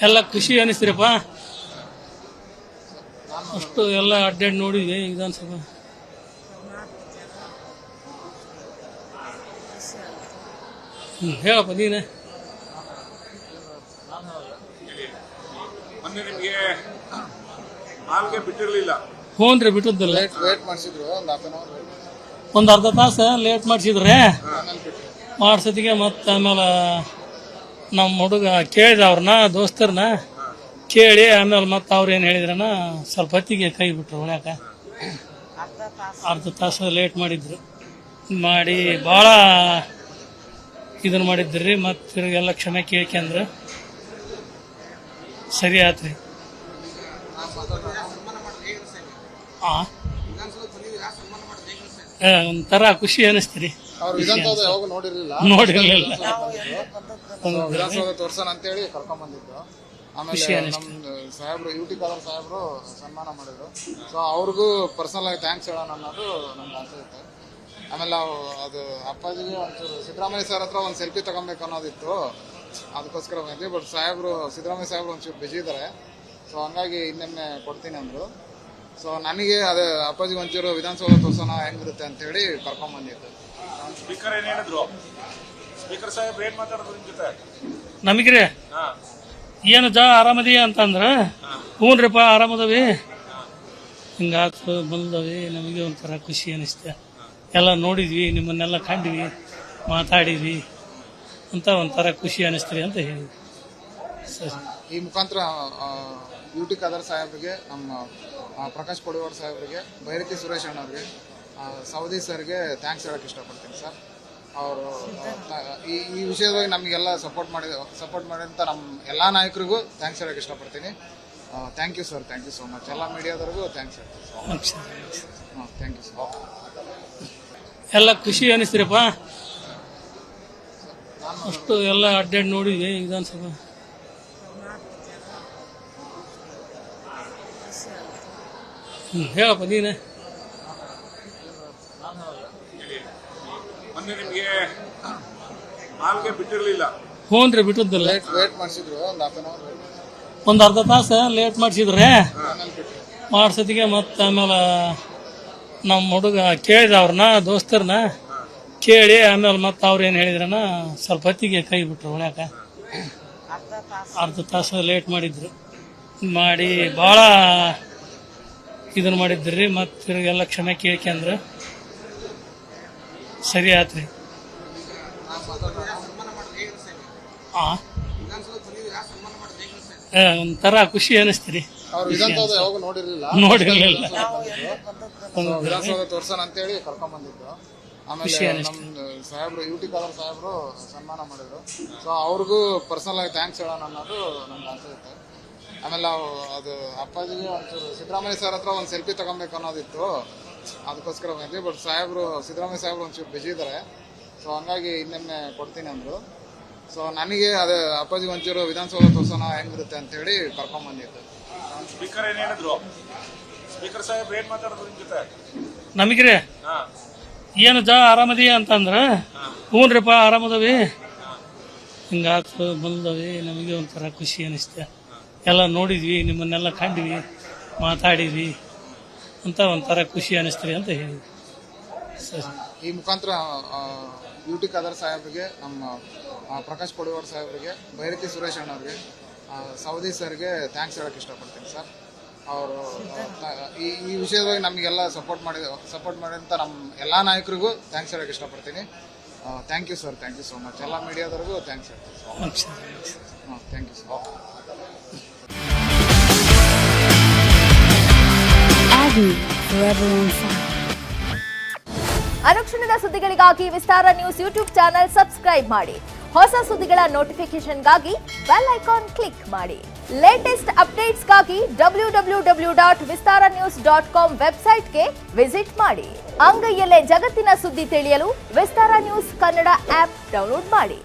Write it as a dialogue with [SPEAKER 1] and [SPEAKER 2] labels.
[SPEAKER 1] ಎಲ್ಲ ಖುಷಿ ಅನಿಸ್ತಿರಪ್ಪ. ಅಷ್ಟು ಎಲ್ಲ ಅಡ್ಡಾಡಿ ನೋಡಿದ್ವಿ ವಿಧಾನಸಭಾ. ಹೇಳಪ್ಪ ನೀನೆ.
[SPEAKER 2] ಮೊನ್ನೆ ನಿಮಗೆ ಹಾಲ್ಗೆ ಬಿಟ್ಟಿರಲಿಲ್ಲ.
[SPEAKER 1] ಹ್ಞೂ ರೀ, ಬಿಟ್ಟಿದ್ದಲ್ಲ.
[SPEAKER 2] ವೇಟ್ ಮಾಡಿಸಿದ್ರು
[SPEAKER 1] ಒಂದು ಅರ್ಧ ತಾಸು ಲೇಟ್ ಮಾಡಿಸಿದ್ರೆ ಮಾಡ್ಸೋದಿಗೆ. ಮತ್ತು ಆಮೇಲೆ ನಮ್ಮ ಹುಡುಗ ಕೇಳಿದ ಅವ್ರನ್ನ, ದೋಸ್ತರನ್ನ ಕೇಳಿ ಆಮೇಲೆ ಮತ್ತೆ ಅವ್ರು ಏನು ಹೇಳಿದ್ರನ ಸ್ವಲ್ಪ ಹೊತ್ತಿಗೆ ಕೈ ಬಿಟ್ರು ಉಳ್ಯಾಕ. ಅರ್ಧ ತಾಸು ಲೇಟ್ ಮಾಡಿದ್ರು. ಮಾಡಿ ಭಾಳ ಇದನ್ನು ಮಾಡಿದ್ರಿ. ಮತ್ತು ಎಲ್ಲ ಕ್ಷಮೆ ಕೇಳ್ಕೊಂಡ್ರು. ಸರಿ ಆತ್ರಿ. ಒಂಥರ ಖುಷಿ ಅನಿಸ್ತೀರಿ. ನೋಡಿರ್ಲಿಲ್ಲ.
[SPEAKER 2] ತೋರ್ಸೋಣ ಅಂತೇಳಿ ಕರ್ಕೊಂಡ್ ಬಂದಿದ್ದು. ಆಮೇಲೆ ನಮ್ಮ ಸಾಹೇಬ್ರು ಯುಟಿ ಕಾಲರ್ ಸಾಹೇಬ್ರು ಸನ್ಮಾನ ಮಾಡಿದ್ರು. ಸೊ ಅವ್ರಿಗೂ ಪರ್ಸನಲ್ ಆಗಿ ಥ್ಯಾಂಕ್ಸ್ ಹೇಳೋಣ ಅನ್ನೋದು ನಮ್ಗೆ ಆಸೆ ಇತ್ತು. ಆಮೇಲೆ ನಾವು ಅದು ಅಪ್ಪಾಜಿಗೆ ಒಂಚೂರು ಸಿದ್ದರಾಮಯ್ಯ ಸರ್ ಹತ್ರ ಒಂದು ಸೆಲ್ಫಿ ತಗೊಬೇಕು ಅನ್ನೋದಿತ್ತು. ಅದಕ್ಕೋಸ್ಕರ ಬಂದ್ವಿ. ಬಟ್ ಸಾಹೇಬ್ರು ಸಿದ್ದರಾಮಯ್ಯ ಸಾಹೇಬ್ರು ಒಂಚೂರು ಬಿಜಿ ಇದ್ದಾರೆ. ಸೊ ಹಂಗಾಗಿ ಇನ್ನೊಮ್ಮೆ ಕೊಡ್ತೀನಿ ಅಂದರು. ಸೊ ನನಗೆ ಅದೇ ಅಪ್ಪಾಜಿಗೆ ಒಂಚೂರು ವಿಧಾನಸೌಧ ತೋರ್ಸೋಣ ಹೆಂಗಿರುತ್ತೆ ಅಂತೇಳಿ ಕರ್ಕೊಂಡ್ ಬಂದಿದ್ದು. ಸ್ಪೀಕರ್ ಏನ್ ಹೇಳಿದ್ರು? ಸ್ಪೀಕರ್ ಸಾಹೇಬ್ರು ಏನ್ ಮಾತಾಡಿದ್ರು ನಿಮ್ ಜೊತೆ?
[SPEAKER 1] ನಮಗ್ರಿ ಏನು ಆರಾಮದಿ ಅಂತಂದ್ರ, ಹ್ಞೂನ್ರಿಪ್ಪ ಆರಾಮದವಿ, ಹಿಂಗಾತು ಬಂದವಿ. ನಮಗೆ ಒಂಥರ ಖುಷಿ ಅನಿಸ್ತ. ಎಲ್ಲ ನೋಡಿದ್ವಿ, ನಿಮ್ಮನ್ನೆಲ್ಲ ಕಂಡ್ವಿ, ಮಾತಾಡಿದ್ವಿ ಅಂತ ಒಂಥರ ಖುಷಿ ಅನಿಸ್ತೀರಿ ಅಂತ ಹೇಳಿ. ಸರಿ,
[SPEAKER 2] ಈ ಮುಖಾಂತರ ಯುಟಿ ಖಾದರ್ ಸಾಹೇಬ್ರಿಗೆ, ನಮ್ಮ ಪ್ರಕಾಶ್ ಪಡಿವಾಡ್ ಸಾಹೇಬ್ರಿಗೆ, ಬೈರತಿ ಸುರೇಶ್ ಅಣ್ಣವ್ರಿಗೆ, ಸೌದಿ ಸರ್ಗೆ ಥ್ಯಾಂಕ್ಸ್ ಹೇಳಕ್ಕೆ ಇಷ್ಟಪಡ್ತೀನಿ ಸರ್. ಅವರು ಈ ವಿಷಯವಾಗಿ ನಮಗೆಲ್ಲ ಸಪೋರ್ಟ್ ಮಾಡಿದಂಥ ನಮ್ಮ ಎಲ್ಲ ನಾಯಕರಿಗೂ ಥ್ಯಾಂಕ್ಸ್ ಹೇಳಕ್ಕೆ ಇಷ್ಟಪಡ್ತೀನಿ. Thank you sir, thank you so much. ಎಲ್ಲ ಮೀಡಿಯಾದವ್ರಿಗೂ ಥ್ಯಾಂಕ್ಸ್ ಹೇಳ್ತೀನಿ. Thank you sir.
[SPEAKER 1] ಎಲ್ಲ ಖುಷಿ ಅನಿಸ್ತೀರಪ್ಪ. ಅಷ್ಟು ಎಲ್ಲ ಅಡ್ಡಾಡಿ ನೋಡಿದ್ವಿ ವಿಧಾನಸಭಾ. ಹೇಳಪ್ಪ ನೀನೆ.
[SPEAKER 2] ಮೊನ್ನೆ ನಿಮಗೆ ಹಾಲ್ಗೆ ಬಿಟ್ಟಿರಲಿಲ್ಲ.
[SPEAKER 1] ಹ್ಞೂ ರೀ, ಬಿಟ್ಟಿದ್ದಲ್ಲ.
[SPEAKER 2] ವೇಟ್ ಮಾಡಿಸಿದ್ರು
[SPEAKER 1] ಒಂದು ಅರ್ಧ ತಾಸು ಲೇಟ್ ಮಾಡಿಸಿದ್ರೆ ಮಾಡ್ಸೋದಿಗೆ. ಮತ್ತು ಆಮೇಲೆ ನಮ್ಮ ಹುಡುಗ ಕೇಳಿದ ಅವ್ರನ್ನ, ದೋಸ್ತರನ್ನ ಕೇಳಿ ಆಮೇಲೆ ಮತ್ತೆ ಅವ್ರು ಏನು ಹೇಳಿದ್ರನ ಸ್ವಲ್ಪ ಹೊತ್ತಿಗೆ ಕೈ ಬಿಟ್ರು ಉಳ್ಯಾಕ. ಅರ್ಧ ತಾಸು ಲೇಟ್ ಮಾಡಿದ್ರು. ಮಾಡಿ ಭಾಳ ಇದನ್ನು ಮಾಡಿದ್ರಿ. ಮತ್ತು ಎಲ್ಲ ಕ್ಷಮೆ ಕೇಳ್ಕೊಂಡ್ರು. ಸರಿ ಆತ್ರಿ. ಒಂಥರ ಖುಷಿ ಅನಿಸ್ತೀರಿ. ನೋಡಿರ್ಲಿಲ್ಲ.
[SPEAKER 2] ವಿಧಾನಸೌಧ ತೋರ್ಸೋಣ ಅಂತೇಳಿ ಕರ್ಕೊಂಡ್ ಬಂದಿದ್ದು. ಆಮೇಲೆ ನಮ್ಮ ಸಾಹೇಬ್ರು ಯುಟಿ ಕಾಲರ್ ಸಾಹೇಬ್ರು ಸನ್ಮಾನ ಮಾಡಿದ್ರು. ಸೊ ಅವ್ರಿಗೂ ಪರ್ಸನಲ್ ಆಗಿ ಥ್ಯಾಂಕ್ಸ್ ಹೇಳೋಣ ಅನ್ನೋದು ನಮ್ಗೆ ಆಸೆ ಇತ್ತು. ಆಮೇಲೆ ನಾವು ಅದು ಅಪ್ಪಾಜಿಗೆ ಒಂಚೂರು ಸಿದ್ದರಾಮಯ್ಯ ಸರ್ ಹತ್ರ ಒಂದು ಸೆಲ್ಫಿ ತಗೊಬೇಕು ಅನ್ನೋದಿತ್ತು. ಅದಕ್ಕೋಸ್ಕರ ಬಂದ್ವಿ. ಬಟ್ ಸಿದ್ದರಾಮಯ್ಯ ಸಾಹೇಬ್ರು ಒಂಚೂರು ಬಿಜಿ ಇದ್ದಾರೆ. ಸೊ ಹಂಗಾಗಿ ಇನ್ನೊಮ್ಮೆ ಕೊಡ್ತೀನಿ ಅಂದರು. ಸೊ ನನಗೆ ಅದೇ ಅಪ್ಪಾಜಿಗೆ ಒಂಚೂರು ವಿಧಾನಸೌಧ ತೋರ್ಸೋಣ ಹೆಂಗಿರುತ್ತೆ ಅಂತೇಳಿ ಕರ್ಕೊಂಡ್ ಬಂದಿದ್ದು. ಸ್ಪೀಕರ್ ಏನ್ ಹೇಳಿದ್ರು? ಸ್ಪೀಕರ್ ಸಾಹೇಬ್ರು ಏನ್ ಮಾತಾಡಿದ್ರು ನಿಮ್ ಜೊತೆ?
[SPEAKER 1] ನಮಗ್ರಿ ಏನು ಆರಾಮದಿ ಅಂತಂದ್ರ, ಹ್ಞೂನ್ರಿಪ್ಪ ಆರಾಮದವಿ, ಹಿಂಗಾತು ಬಂದವಿ. ನಮಗೆ ಒಂಥರ ಖುಷಿ ಅನಿಸ್ತ. ಎಲ್ಲ ನೋಡಿದ್ವಿ, ನಿಮ್ಮನ್ನೆಲ್ಲ ಕಂಡ್ವಿ, ಮಾತಾಡಿದ್ವಿ ಅಂತ ಒಂಥರ ಖುಷಿ ಅನಿಸ್ತೀರಿ ಅಂತ ಹೇಳಿ. ಸರಿ,
[SPEAKER 2] ಈ ಮುಖಾಂತರ ಯುಟಿ ಖಾದರ್ ಸಾಹೇಬ್ರಿಗೆ, ನಮ್ಮ ಪ್ರಕಾಶ್ ಪಡಿವಾಡ್ ಸಾಹೇಬ್ರಿಗೆ, ಬೈರತಿ ಸುರೇಶ್ ಅಣ್ಣವ್ರಿಗೆ, ಸೌದಿ ಸರ್ಗೆ ಥ್ಯಾಂಕ್ಸ್ ಹೇಳಕ್ಕೆ ಇಷ್ಟಪಡ್ತೀನಿ ಸರ್. ಅವರು ಈ ವಿಷಯವಾಗಿ ನಮಗೆಲ್ಲ ಸಪೋರ್ಟ್ ಮಾಡಿದಂಥ ನಮ್ಮ ಎಲ್ಲ ನಾಯಕರಿಗೂ ಥ್ಯಾಂಕ್ಸ್ ಹೇಳಕ್ಕೆ ಇಷ್ಟಪಡ್ತೀನಿ. Thank you sir, thank you so much. ಎಲ್ಲ ಮೀಡಿಯಾದವ್ರಿಗೂ ಥ್ಯಾಂಕ್ಸ್ ಹೇಳ್ತೀನಿ. Thank you sir.
[SPEAKER 3] ಅನುಕ್ಷಣದ ಸುದ್ದಿಗಳಿಗಾಗಿ Vistara news YouTube channel subscribe ಮಾಡಿ. ಹೊಸ ಸುದ್ದಿಗಳ ನೋಟಿಫಿಕೇಶನ್ಗಾಗಿ ಬೆಲ್ ಐಕಾನ್ ಕ್ಲಿಕ್ ಮಾಡಿ. ಲೇಟೆಸ್ಟ್ ಅಪ್ಡೇಟ್ಸ್ಗಾಗಿ www.vistaranews.com ವೆಬ್ಸೈಟ್ಗೆ ವಿಸಿಟ್ ಮಾಡಿ. ಅಂಗೈಯಲ್ಲೇ ಜಗತ್ತಿನ ಸುದ್ದಿ ತಿಳಿಯಲು Vistara news Kannada app download ಮಾಡಿ.